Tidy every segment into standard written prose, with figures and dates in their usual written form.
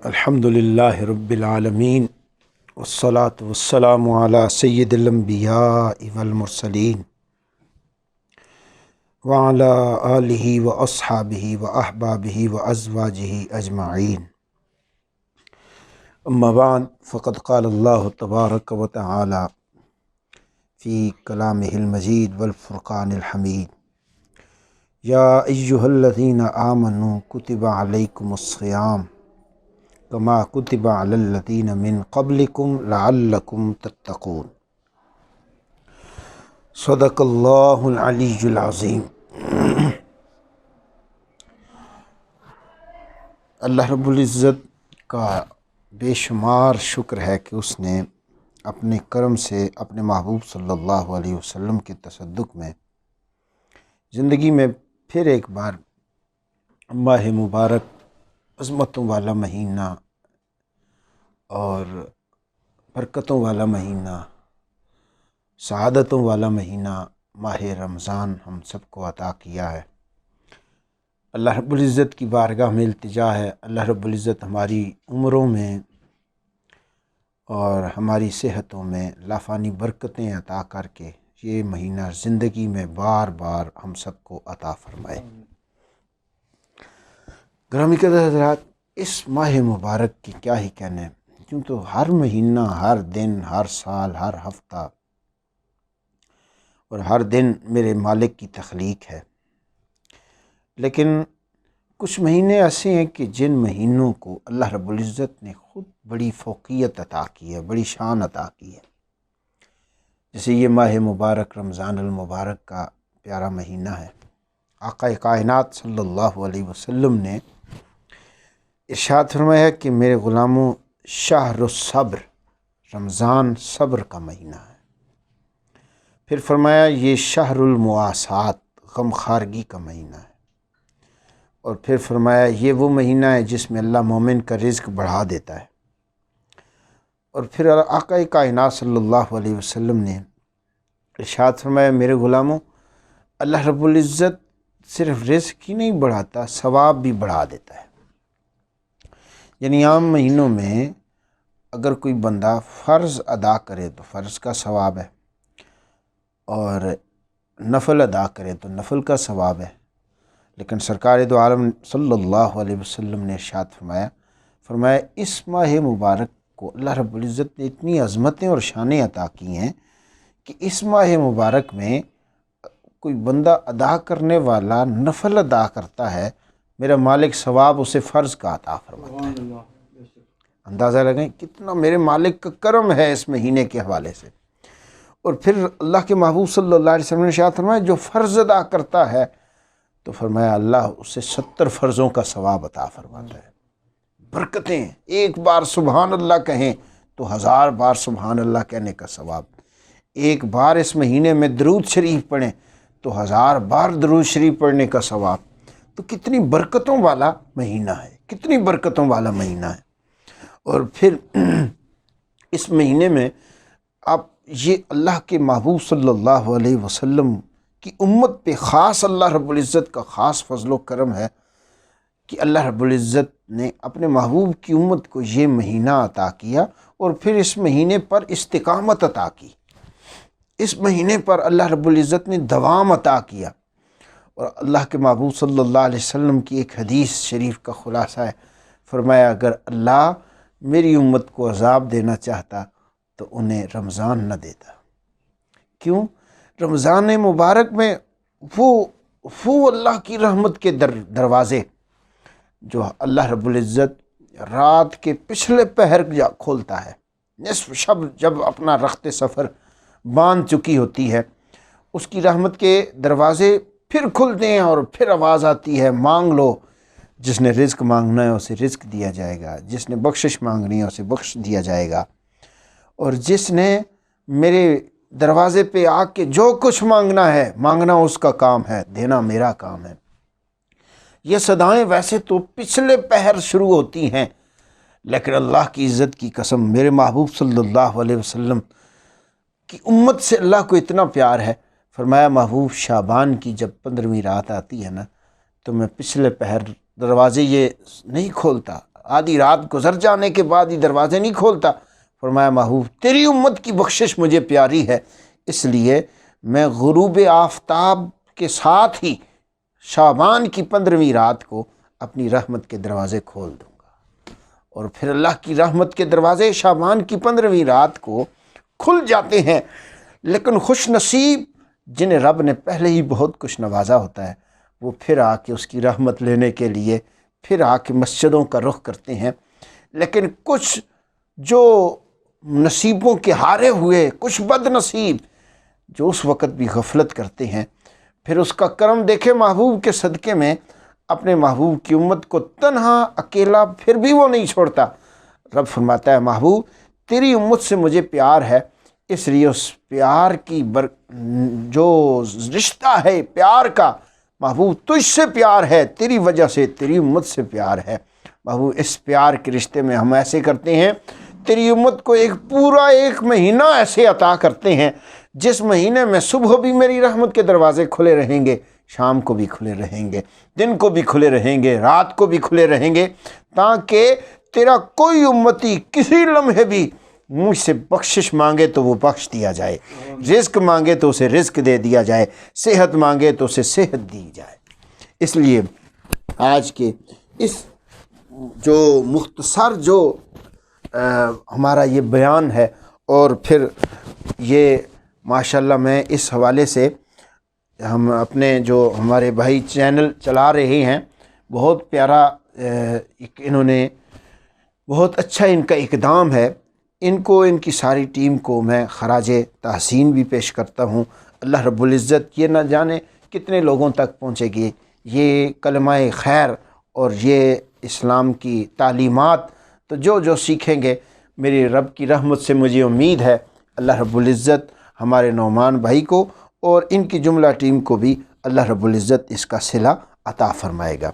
الحمدللہ رب العالمین والصلاة والسلام علی سید الانبیاء والمرسلین وعلی آلہ واصحابہ واحبابہ وازواجہ اجمعین، اما بعد فقد قال اللہ تبارک و تعالی فی کلامہ المجید والفرقان الحمید، یا ایہا الذین آمنوا کتب علیکم الصیام کما کتب علی الذین من قبلکم لعلکم تتقون۔ صدق اللہ العلی العظیم۔ اللہ رب العزت کا بے شمار شکر ہے کہ اس نے اپنے کرم سے اپنے محبوب صلی اللہ علیہ وسلم کے تصدق میں زندگی میں پھر ایک بار ماہ مبارک، عظمتوں والا مہینہ اور برکتوں والا مہینہ، سعادتوں والا مہینہ ماہ رمضان ہم سب کو عطا کیا ہے۔ اللہ رب العزت کی بارگاہ میں التجا ہے، اللہ رب العزت ہماری عمروں میں اور ہماری صحتوں میں لافانی برکتیں عطا کر کے یہ مہینہ زندگی میں بار بار ہم سب کو عطا فرمائے۔ گرامی قدر حضرات، اس ماہ مبارک کی کیا ہی کہنے، کیوں تو ہر مہینہ، ہر دن، ہر سال، ہر ہفتہ اور ہر دن میرے مالک کی تخلیق ہے، لیکن کچھ مہینے ایسے ہیں کہ جن مہینوں کو اللہ رب العزت نے خود بڑی فوقیت عطا کی ہے، بڑی شان عطا کی ہے۔ جیسے یہ ماہ مبارک رمضان المبارک کا پیارا مہینہ ہے۔ آقا کائنات صلی اللہ علیہ وسلم نے ارشاد فرمایا کہ میرے غلاموں، شہر الصبر، رمضان صبر کا مہینہ ہے۔ پھر فرمایا یہ شہر المواسات، غم خارگی کا مہینہ ہے۔ اور پھر فرمایا یہ وہ مہینہ ہے جس میں اللہ مومن کا رزق بڑھا دیتا ہے۔ اور پھر آقا کائنات صلی اللہ علیہ وسلم نے ارشاد فرمایا میرے غلاموں، اللہ رب العزت صرف رزق ہی نہیں بڑھاتا، ثواب بھی بڑھا دیتا ہے۔ یعنی عام مہینوں میں اگر کوئی بندہ فرض ادا کرے تو فرض کا ثواب ہے، اور نفل ادا کرے تو نفل کا ثواب ہے، لیکن سرکار دو عالم صلی اللہ علیہ وسلم نے ارشاد فرمایا اس ماہ مبارک کو اللہ رب العزت نے اتنی عظمتیں اور شانیں عطا کی ہیں کہ اس ماہ مبارک میں کوئی بندہ ادا کرنے والا نفل ادا کرتا ہے، میرا مالک ثواب اسے فرض کا عطا فرماتا ہے۔ اندازہ لگائیں کتنا میرے مالک کا کرم ہے اس مہینے کے حوالے سے۔ اور پھر اللہ کے محبوب صلی اللہ علیہ وسلم نے ارشاد فرمایا جو فرض ادا کرتا ہے تو فرمایا اللہ اسے 70 فرضوں کا ثواب عطا فرماتا ہے۔ برکتیں، ایک بار سبحان اللہ کہیں تو 1000 بار سبحان اللہ کہنے کا ثواب، ایک بار اس مہینے میں درود شریف پڑھیں تو 1000 بار درود شریف پڑھنے کا ثواب۔ تو کتنی برکتوں والا مہینہ ہے، کتنی برکتوں والا مہینہ ہے۔ اور پھر اس مہینے میں آپ یہ اللہ کے محبوب صلی اللہ علیہ وسلم کی امت پہ خاص اللہ رب العزت کا خاص فضل و کرم ہے کہ اللہ رب العزت نے اپنے محبوب کی امت کو یہ مہینہ عطا کیا، اور پھر اس مہینے پر استقامت عطا کی، اس مہینے پر اللہ رب العزت نے دوام عطا کیا۔ اور اللہ کے محبوب صلی اللہ علیہ وسلم کی ایک حدیث شریف کا خلاصہ ہے، فرمایا اگر اللہ میری امت کو عذاب دینا چاہتا تو انہیں رمضان نہ دیتا۔ کیوں؟ رمضان مبارک میں وہ اللہ کی رحمت کے دروازے جو اللہ رب العزت رات کے پچھلے پہر کھولتا ہے، نصف شب جب اپنا رخت سفر باندھ چکی ہوتی ہے، اس کی رحمت کے دروازے پھر کھلتے ہیں اور پھر آواز آتی ہے مانگ لو، جس نے رزق مانگنا ہے اسے رزق دیا جائے گا، جس نے بخشش مانگنی ہے اسے بخش دیا جائے گا، اور جس نے میرے دروازے پہ آ کے جو کچھ مانگنا ہے، مانگنا اس کا کام ہے، دینا میرا کام ہے۔ یہ صدائیں ویسے تو پچھلے پہر شروع ہوتی ہیں، لیکن اللہ کی عزت کی قسم میرے محبوب صلی اللہ علیہ وسلم کی امت سے اللہ کو اتنا پیار ہے، فرمایا محبوب شعبان کی جب 15ویں رات آتی ہے نا تو میں پچھلے پہر دروازے یہ نہیں کھولتا، آدھی رات گزر جانے کے بعد یہ دروازے نہیں کھولتا۔ فرمایا محبوب تیری امت کی بخشش مجھے پیاری ہے، اس لیے میں غروب آفتاب کے ساتھ ہی شعبان کی 15ویں رات کو اپنی رحمت کے دروازے کھول دوں گا، اور پھر اللہ کی رحمت کے دروازے شعبان کی 15ویں رات کو کھل جاتے ہیں۔ لیکن خوش نصیب جنہیں رب نے پہلے ہی بہت کچھ نوازا ہوتا ہے، وہ پھر آ کے اس کی رحمت لینے کے لیے پھر آ کے مسجدوں کا رخ کرتے ہیں۔ لیکن کچھ جو نصیبوں کے ہارے ہوئے، کچھ بد نصیب جو اس وقت بھی غفلت کرتے ہیں، پھر اس کا کرم دیکھے محبوب کے صدقے میں اپنے محبوب کی امت کو تنہا اکیلا پھر بھی وہ نہیں چھوڑتا۔ رب فرماتا ہے محبوب تیری امت سے مجھے پیار ہے، اس لیے اس پیار کی جو رشتہ ہے پیار کا، محبوب تجھ سے پیار ہے، تیری وجہ سے تیری امت سے پیار ہے۔ محبوب اس پیار کے رشتے میں ہم ایسے کرتے ہیں، تیری امت کو ایک پورا 1 مہینہ ایسے عطا کرتے ہیں جس مہینے میں صبح بھی میری رحمت کے دروازے کھلے رہیں گے، شام کو بھی کھلے رہیں گے، دن کو بھی کھلے رہیں گے، رات کو بھی کھلے رہیں گے، تاکہ تیرا کوئی امتی کسی لمحے بھی مجھ سے بخشش مانگے تو وہ بخش دیا جائے، رزق مانگے تو اسے رزق دے دیا جائے، صحت مانگے تو اسے صحت دی جائے۔ اس لیے آج کے اس جو مختصر جو ہمارا یہ بیان ہے، اور پھر یہ ماشاءاللہ میں اس حوالے سے ہم اپنے جو ہمارے بھائی چینل چلا رہے ہیں، بہت پیارا انہوں نے بہت اچھا ان کا اقدام ہے، ان کو ان کی ساری ٹیم کو میں خراج تحسین بھی پیش کرتا ہوں۔ اللہ رب العزت یہ نہ جانے کتنے لوگوں تک پہنچے گی یہ کلمہ خیر اور یہ اسلام کی تعلیمات، تو جو سیکھیں گے میری رب کی رحمت سے مجھے امید ہے اللہ رب العزت ہمارے نعمان بھائی کو اور ان کی جملہ ٹیم کو بھی اللہ رب العزت اس کا صلہ عطا فرمائے گا۔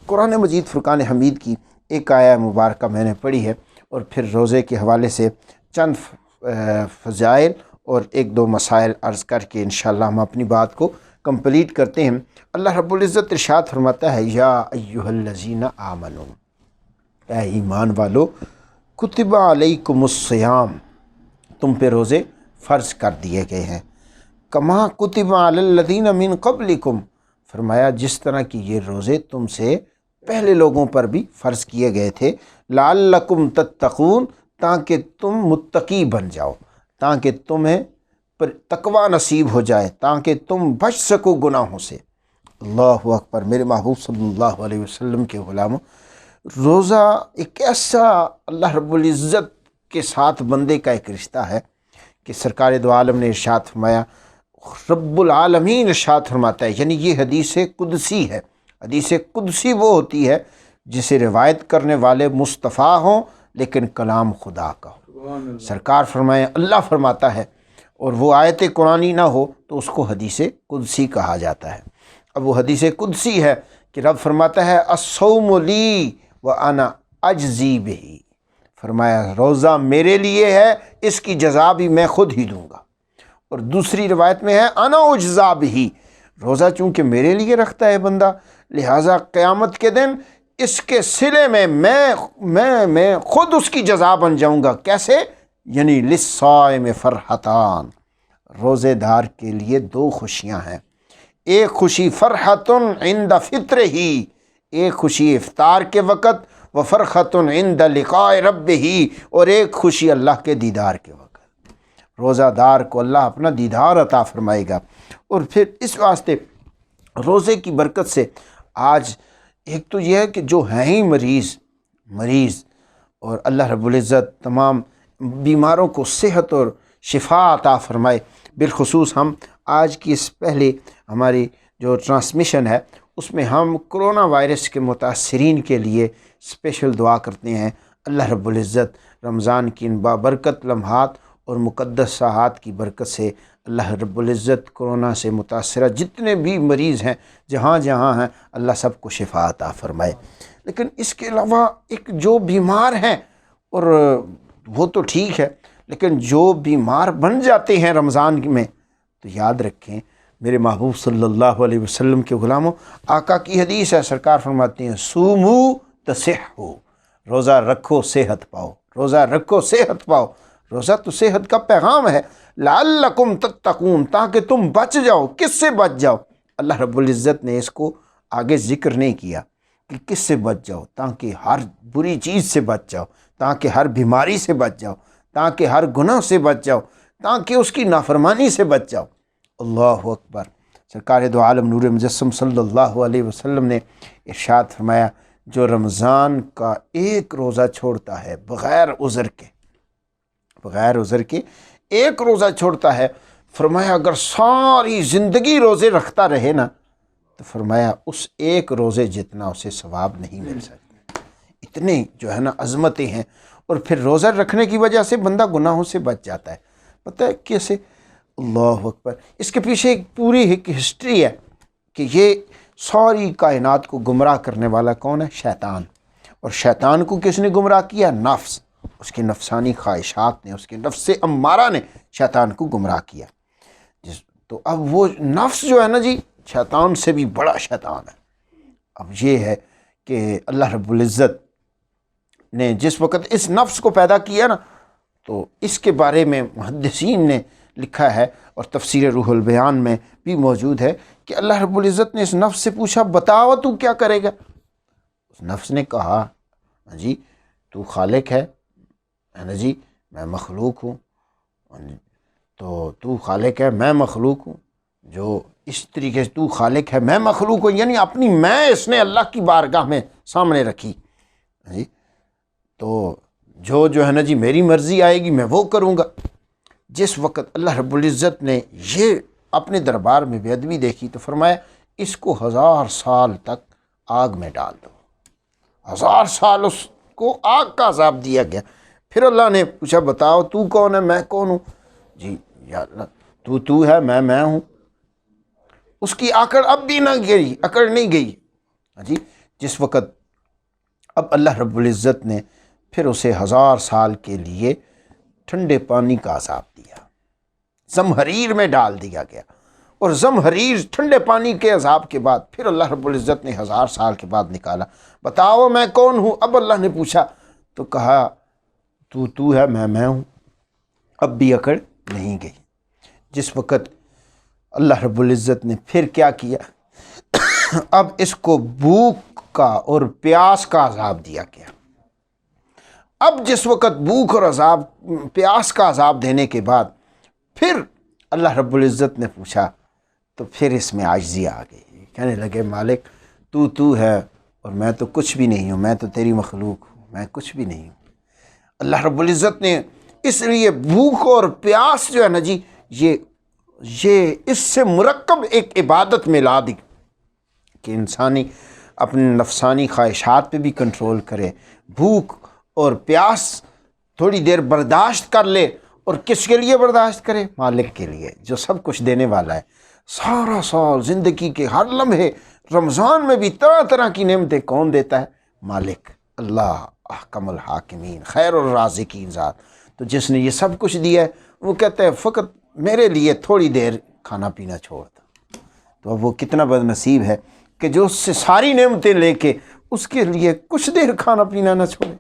قرآن مجید فرقان حمید کی ایک آیہ مبارکہ میں نے پڑھی ہے، اور پھر روزے کے حوالے سے چند فضائل اور 1-2 مسائل عرض کر کے انشاءاللہ ہم اپنی بات کو کمپلیٹ کرتے ہیں۔ اللہ رب العزت ارشاد فرماتا ہے یا ایھا الذین آمنوا، اے ایمان والو، کتب علیکم الصیام، تم پہ روزے فرض کر دیے گئے ہیں، کما کتب علی الذین من قبلکم، فرمایا جس طرح کی یہ روزے تم سے پہلے لوگوں پر بھی فرض کیے گئے تھے، لعلکم تتقون، تاکہ تم متقی بن جاؤ، تاکہ تمہیں تقوی نصیب ہو جائے، تاکہ تم بچ سکو گناہوں سے۔ اللہ اکبر، میرے محبوب صلی اللہ علیہ وسلم کے غلاموں، روزہ ایک ایسا اللہ رب العزت کے ساتھ بندے کا ایک رشتہ ہے کہ سرکار دو عالم نے ارشاد فرمایا، رب العالمین ارشاد فرماتا ہے، یعنی یہ حدیث قدسی ہے۔ حدیث قدسی وہ ہوتی ہے جسے روایت کرنے والے مصطفیٰ ہوں لیکن کلام خدا کا ہو۔ سرکار فرمائے، اللہ فرماتا ہے، اور وہ آیت قرآنی نہ ہو تو اس کو حدیث قدسی کہا جاتا ہے۔ اب وہ حدیث قدسی ہے کہ رب فرماتا ہے الصوم لی وانا اجزی بہ، فرمایا روزہ میرے لیے ہے، اس کی جزا بھی میں خود ہی دوں گا۔ اور دوسری روایت میں ہے انا اجزا بہ، روزہ چونکہ میرے لیے رکھتا ہے بندہ، لہٰذا قیامت کے دن اس کے صلے میں میں خود اس کی جزا بن جاؤں گا۔ کیسے؟ یعنی للصائم فرحتان، روزے دار کے لیے 2 خوشیاں ہیں، ایک خوشی فرحت عند فطر ہی، ایک خوشی افطار کے وقت، و فرحت عند لقاء ربہ، اور ایک خوشی اللہ کے دیدار کے وقت۔ روزہ دار کو اللہ اپنا دیدار عطا فرمائے گا۔ اور پھر اس واسطے روزے کی برکت سے آج ایک تو یہ ہے کہ جو ہیں ہی مریض اور اللہ رب العزت تمام بیماروں کو صحت اور شفا عطا فرمائے۔ بالخصوص ہم آج کی اس پہلے ہماری جو ٹرانسمیشن ہے اس میں ہم کرونا وائرس کے متاثرین کے لیے اسپیشل دعا کرتے ہیں، اللہ رب العزت رمضان کی ان بابرکت لمحات اور مقدس ساعات کی برکت سے اللہ رب العزت کورونا سے متاثرہ جتنے بھی مریض ہیں جہاں جہاں ہیں اللہ سب کو شفا عطا فرمائے۔ لیکن اس کے علاوہ ایک جو بیمار ہیں اور وہ تو ٹھیک ہے، لیکن جو بیمار بن جاتے ہیں رمضان میں، تو یاد رکھیں میرے محبوب صلی اللہ علیہ وسلم کے غلاموں، آقا کی حدیث ہے، سرکار فرماتے ہیں سومو تصحو، روزہ رکھو صحت پاؤ، روزہ رکھو صحت پاؤ۔ روزہ تو صحت کا پیغام ہے، لعلکم تتقون، تاکہ تم بچ جاؤ۔ کس سے بچ جاؤ؟ اللہ رب العزت نے اس کو آگے ذکر نہیں کیا کہ کس سے بچ جاؤ، تاکہ ہر بری چیز سے بچ جاؤ، تاکہ ہر بیماری سے بچ جاؤ، تاکہ ہر گناہ سے بچ جاؤ، تاکہ اس کی نافرمانی سے بچ جاؤ۔ اللہ اکبر۔ سرکار دو عالم نور مجسم صلی اللہ علیہ وسلم نے ارشاد فرمایا، جو رمضان کا ایک روزہ چھوڑتا ہے بغیر عذر کے ایک روزہ چھوڑتا ہے، فرمایا اگر ساری زندگی روزے رکھتا رہے نا، تو فرمایا اس ایک روزے جتنا اسے ثواب نہیں مل سکتا۔ اتنے جو ہے نا عظمتیں ہیں۔ اور پھر روزہ رکھنے کی وجہ سے بندہ گناہوں سے بچ جاتا ہے۔ پتہ ہے کیسے؟ اللہ اکبر۔ اس کے پیچھے ایک پوری ایک ہسٹری ہے کہ یہ ساری کائنات کو گمراہ کرنے والا کون ہے؟ شیطان۔ اور شیطان کو کس نے گمراہ کیا؟ نفس، اس کے نفسانی خواہشات نے، اس کے نفس امارہ نے شیطان کو گمراہ کیا۔ تو اب وہ نفس جو ہے نا جی، شیطان سے بھی بڑا شیطان ہے۔ اب یہ ہے کہ اللہ رب العزت نے جس وقت اس نفس کو پیدا کیا نا، تو اس کے بارے میں محدثین نے لکھا ہے اور تفسیر روح البیان میں بھی موجود ہے کہ اللہ رب العزت نے اس نفس سے پوچھا بتاؤ تو کیا کرے گا؟ اس نفس نے کہا جی تو خالق ہے نا جی، میں مخلوق ہوں۔ تو خالق ہے، میں مخلوق ہوں۔ جو اس طریقے سے تو خالق ہے میں مخلوق ہوں، یعنی اپنی میں اس نے اللہ کی بارگاہ میں سامنے رکھی جی۔ تو جو ہے نا جی میری مرضی آئے گی میں وہ کروں گا۔ جس وقت اللہ رب العزت نے یہ اپنے دربار میں بے ادبی دیکھی تو فرمایا اس کو 1000 سال تک آگ میں ڈال دو۔ 1000 سال اس کو آگ کا عذاب دیا گیا۔ پھر اللہ نے پوچھا بتاؤ تو کون ہے، میں کون ہوں؟ جی یا اللہ تو ہے، میں ہوں۔ اس کی آکڑ اب بھی نہ گئی، اکڑ نہیں گئی جی۔ جس وقت اب اللہ رب العزت نے پھر اسے 1000 سال کے لیے ٹھنڈے پانی کا عذاب دیا، زمہریر میں ڈال دیا گیا۔ اور زمہریر ٹھنڈے پانی کے عذاب کے بعد پھر اللہ رب العزت نے 1000 سال کے بعد نکالا، بتاؤ میں کون ہوں؟ اب اللہ نے پوچھا تو کہا تو ہے، میں ہوں۔ اب بھی اکڑ نہیں گئی۔ جس وقت اللہ رب العزت نے پھر کیا کیا، اب اس کو بھوک کا اور پیاس کا عذاب دیا گیا۔ اب جس وقت بھوک اور پیاس کا عذاب دینے کے بعد پھر اللہ رب العزت نے پوچھا تو پھر اس میں عاجزی آ گئی۔ کہنے لگے مالک تو ہے اور میں تو کچھ بھی نہیں ہوں، میں تو تیری مخلوق ہوں، میں کچھ بھی نہیں ہوں۔ اللہ رب العزت نے اس لیے بھوک اور پیاس جو ہے نا جی، یہ اس سے مرکب ایک عبادت میں لا دی کہ انسانی اپنے نفسانی خواہشات پہ بھی کنٹرول کرے، بھوک اور پیاس تھوڑی دیر برداشت کر لے۔ اور کس کے لیے برداشت کرے؟ مالک کے لیے جو سب کچھ دینے والا ہے۔ سارا سال زندگی کے ہر لمحے، رمضان میں بھی طرح طرح کی نعمتیں کون دیتا ہے؟ مالک اللہ، احکم الحاکمین، خیر الرازقین ذات۔ تو جس نے یہ سب کچھ دیا ہے وہ کہتا ہے فقط میرے لیے تھوڑی دیر کھانا پینا چھوڑ دو۔ تو اب وہ کتنا بد نصیب ہے کہ جو اس سے ساری نعمتیں لے کے اس کے لیے کچھ دیر کھانا پینا نہ چھوڑے،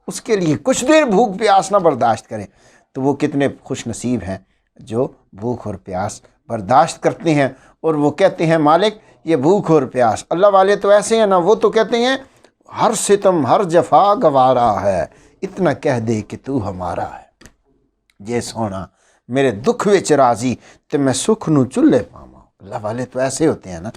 اس کے لیے کچھ دیر بھوک پیاس نہ برداشت کریں۔ تو وہ کتنے خوش نصیب ہیں جو بھوک اور پیاس برداشت کرتے ہیں اور وہ کہتے ہیں مالک یہ بھوک اور پیاس۔ اللہ والے تو ایسے ہیں نا، وہ تو کہتے ہیں ہر ستم ہر جفا گوارا ہے، اتنا کہہ دے کہ تو ہمارا ہے۔ جے سونا میرے دکھ وچ راضی تے میں سکھ نو چلے پاواں۔ اللہ والے تو ایسے ہوتے ہیں نا۔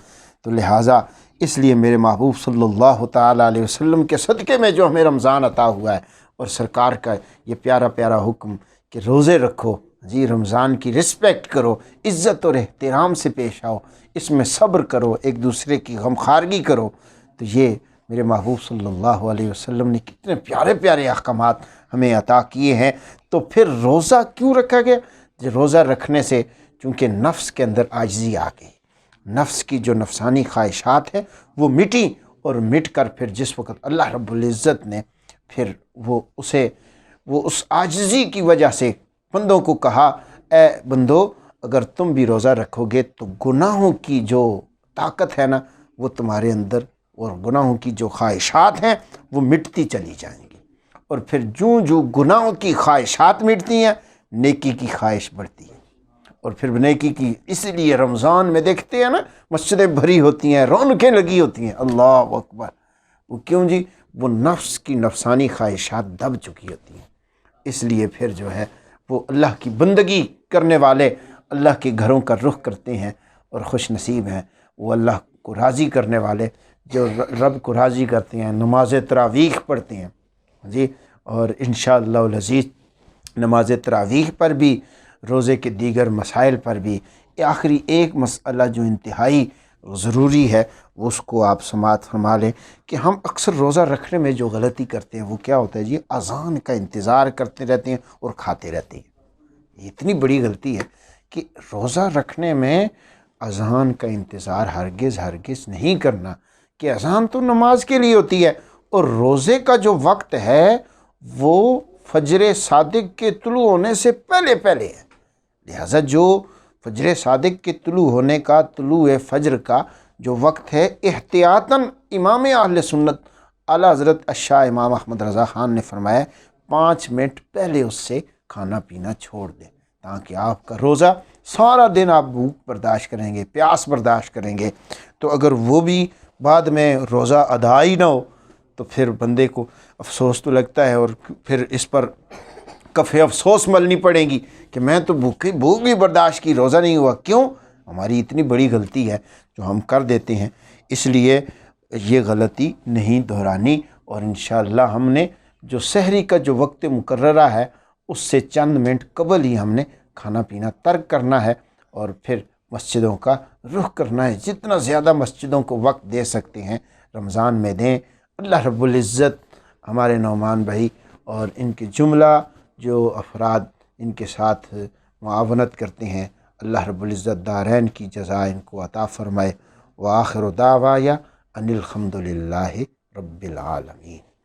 تو لہٰذا اس لیے میرے محبوب صلی اللہ تعالیٰ علیہ وسلم کے صدقے میں جو ہمیں رمضان عطا ہوا ہے اور سرکار کا یہ پیارا پیارا حکم کہ روزے رکھو جی، رمضان کی رسپیکٹ کرو، عزت اور احترام سے پیش آؤ، اس میں صبر کرو، ایک دوسرے کی غمخواری کرو۔ تو یہ میرے محبوب صلی اللہ علیہ وسلم نے کتنے پیارے پیارے احکامات ہمیں عطا کیے ہیں، تو پھر روزہ کیوں رکھا گیا؟ روزہ رکھنے سے چونکہ نفس کے اندر عاجزی آ گئی، نفس کی جو نفسانی خواہشات ہیں وہ مٹی، اور مٹ کر پھر جس وقت اللہ رب العزت نے پھر وہ اس عاجزی کی وجہ سے بندوں کو کہا، اے بندو اگر تم بھی روزہ رکھو گے تو گناہوں کی جو طاقت ہے نا وہ تمہارے اندر، اور گناہوں کی جو خواہشات ہیں وہ مٹتی چلی جائیں گی، اور پھر جو گناہوں کی خواہشات مٹتی ہیں نیکی کی خواہش بڑھتی ہے، اور پھر نیکی کی، اس لیے رمضان میں دیکھتے ہیں نا مسجدیں بھری ہوتی ہیں، رونقیں لگی ہوتی ہیں، اللہ اکبر، وہ کیوں جی؟ وہ نفس کی نفسانی خواہشات دب چکی ہوتی ہیں، اس لیے پھر جو ہے وہ اللہ کی بندگی کرنے والے اللہ کے گھروں کا رخ کرتے ہیں، اور خوش نصیب ہیں وہ اللہ کو راضی کرنے والے جو رب کو راضی کرتے ہیں، نماز تراویح پڑھتے ہیں جی، اور انشاءاللہ العزیز نماز تراویح پر بھی، روزے کے دیگر مسائل پر بھی، آخری ایک مسئلہ جو انتہائی ضروری ہے اس کو آپ سماعت فرما لیں کہ ہم اکثر روزہ رکھنے میں جو غلطی کرتے ہیں وہ کیا ہوتا ہے جی؟ اذان کا انتظار کرتے رہتے ہیں اور کھاتے رہتے ہیں۔ یہ اتنی بڑی غلطی ہے کہ روزہ رکھنے میں اذان کا انتظار ہرگز نہیں کرنا، کہ اذان تو نماز کے لیے ہوتی ہے، اور روزے کا جو وقت ہے وہ فجر صادق کے طلوع ہونے سے پہلے ہے، لہذا جو فجر صادق کے طلوع ہونے کا، طلوع فجر کا جو وقت ہے، احتیاطاً امام اہل سنت اعلیٰ حضرت الشاہ امام احمد رضا خان نے فرمایا 5 منٹ پہلے اس سے کھانا پینا چھوڑ دیں، تاکہ آپ کا روزہ سارا دن آپ بھوک برداشت کریں گے، پیاس برداشت کریں گے، تو اگر وہ بھی بعد میں روزہ ادا ہی نہ ہو تو پھر بندے کو افسوس تو لگتا ہے، اور پھر اس پر کفِ افسوس ملنی پڑے گی کہ میں تو بھوک بھی برداشت کی، روزہ نہیں ہوا۔ کیوں؟ ہماری اتنی بڑی غلطی ہے جو ہم کر دیتے ہیں، اس لیے یہ غلطی نہیں دہرانی، اور انشاءاللہ ہم نے جو سحری کا جو وقت مقررہ ہے اس سے چند منٹ قبل ہی ہم نے کھانا پینا ترک کرنا ہے، اور پھر مسجدوں کا رخ کرنا ہے، جتنا زیادہ مسجدوں کو وقت دے سکتے ہیں رمضان میں دیں۔ اللہ رب العزت ہمارے نعمان بھائی اور ان کے جملہ جو افراد ان کے ساتھ معاونت کرتے ہیں، اللہ رب العزت دارین کی جزا ان کو عطا فرمائے۔ وآخر دعوایا ان الحمد للہ رب العالمین۔